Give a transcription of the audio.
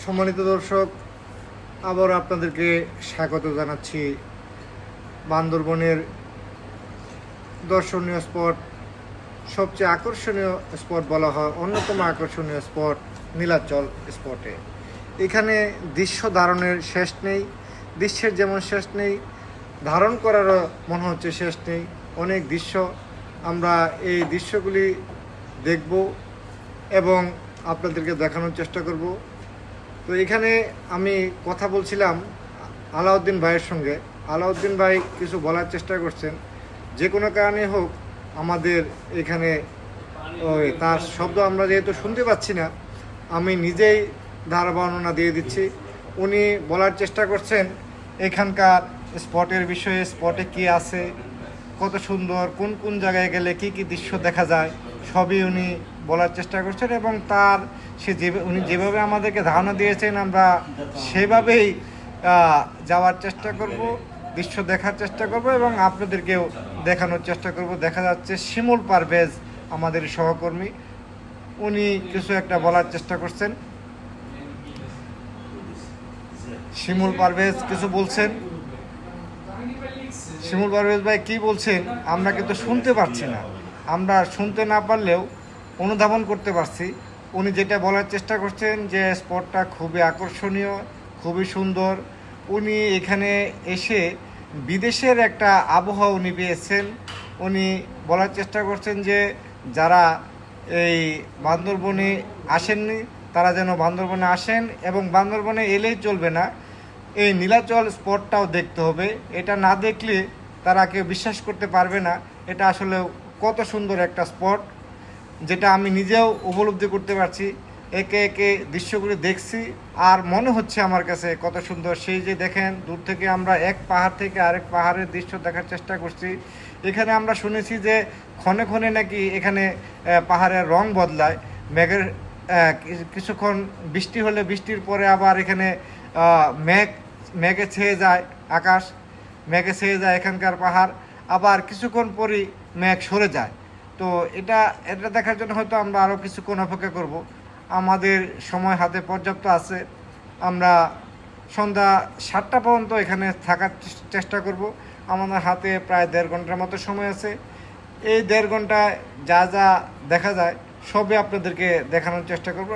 সম্মানিত দর্শক, আবার আপনাদেরকে স্বাগত জানাচ্ছি বান্দরবনের দর্শনীয় স্পট, সবচেয়ে আকর্ষণীয় স্পট বলা হয়, অন্যতম আকর্ষণীয় স্পট নীলাচল স্পটে। এখানে দৃশ্য ধারণের শেষ নেই, দৃশ্যের যেমন শেষ নেই, ধারণ করারও মনে হচ্ছে শেষ নেই। অনেক দৃশ্য, আমরা এই দৃশ্যগুলি দেখব এবং আপনাদেরকে দেখানোর চেষ্টা করব। তো এখানে আমি কথা বলছিলাম আলাউদ্দিন ভাইয়ের সঙ্গে। আলাউদ্দিন ভাই কিছু বলার চেষ্টা করছেন, যে কোনো কারণে হোক আমাদের এখানে তার শব্দ আমরা যেহেতু শুনতে পাচ্ছি না, আমি নিজেই ধারা বর্ণনা দিয়ে দিচ্ছি। উনি বলার চেষ্টা করছেন এখানকার স্পটের বিষয়ে, স্পটে কী আছে, কত সুন্দর, কোন কোন জায়গায় গেলে কি কি দৃশ্য দেখা যায়, সবই উনি বলার চেষ্টা করছেন। এবং তার উনি যেভাবে আমাদেরকে ধারণা দিয়েছেন, আমরা সেভাবেই যাওয়ার চেষ্টা করব, দৃশ্য দেখার চেষ্টা করব এবং আপনাদেরকেও দেখানোর চেষ্টা করব। দেখা যাচ্ছে শিমুল পারভেজ আমাদের সহকর্মী, উনি কিছু একটা বলার চেষ্টা করছেন। শিমুল পারভেজ কিছু বলছেন। শিমুল পারভেজ ভাই কি বলছেন আমরা কিন্তু শুনতে পারছি না। আমরা শুনতে না পারলেও অনুধাবন করতে পারছি উনি যেটা বলার চেষ্টা করছেন, যে স্পটটা খুবই আকর্ষণীয়, খুবই সুন্দর। উনি এখানে এসে বিদেশের একটা আবহাওয়া উনি পেয়েছেন। উনি বলার চেষ্টা করছেন যে যারা এই বান্দরবনে আসেননি তারা যেন বান্দরবনে আসেন, এবং বান্দরবনে এলেই চলবে না, এই নীলাচল স্পটটাও দেখতে হবে। এটা না দেখলে তারা কেউ বিশ্বাস করতে পারবে না এটা আসলে কত সুন্দর একটা স্পট, যেটা আমি নিজেও উপলব্ধি করতে পারছি। একে একে দৃশ্যগুলি দেখছি আর মনে হচ্ছে আমার কাছে কত সুন্দর। সেই যে দেখেন, দূর থেকে আমরা এক পাহাড় থেকে আরেক পাহাড়ের দৃশ্য দেখার চেষ্টা করছি। এখানে আমরা শুনেছি যে ক্ষণে ক্ষণে নাকি এখানে পাহাড়ের রং বদলায়, মেঘের কিছুক্ষণ বৃষ্টি হলে বৃষ্টির পরে আবার এখানে মেঘে ছেয়ে যায়, আকাশ মেঘে ছেয়ে যায় এখানকার পাহাড়, আবার কিছুক্ষণ পরই মেঘ সরে যায়। তো এটা দেখার জন্য হয়তো আমরা আরও কিছুক্ষণ অপেক্ষা করব। আমাদের সময় হাতে পর্যাপ্ত আছে, আমরা সন্ধ্যা 7টা পর্যন্ত এখানে থাকার চেষ্টা করব। আমাদের হাতে প্রায় 1.5 ঘন্টার মতো সময় আছে। এই 1.5 ঘন্টায় যা যা দেখা যায় সবই আপনাদেরকে দেখানোর চেষ্টা করব।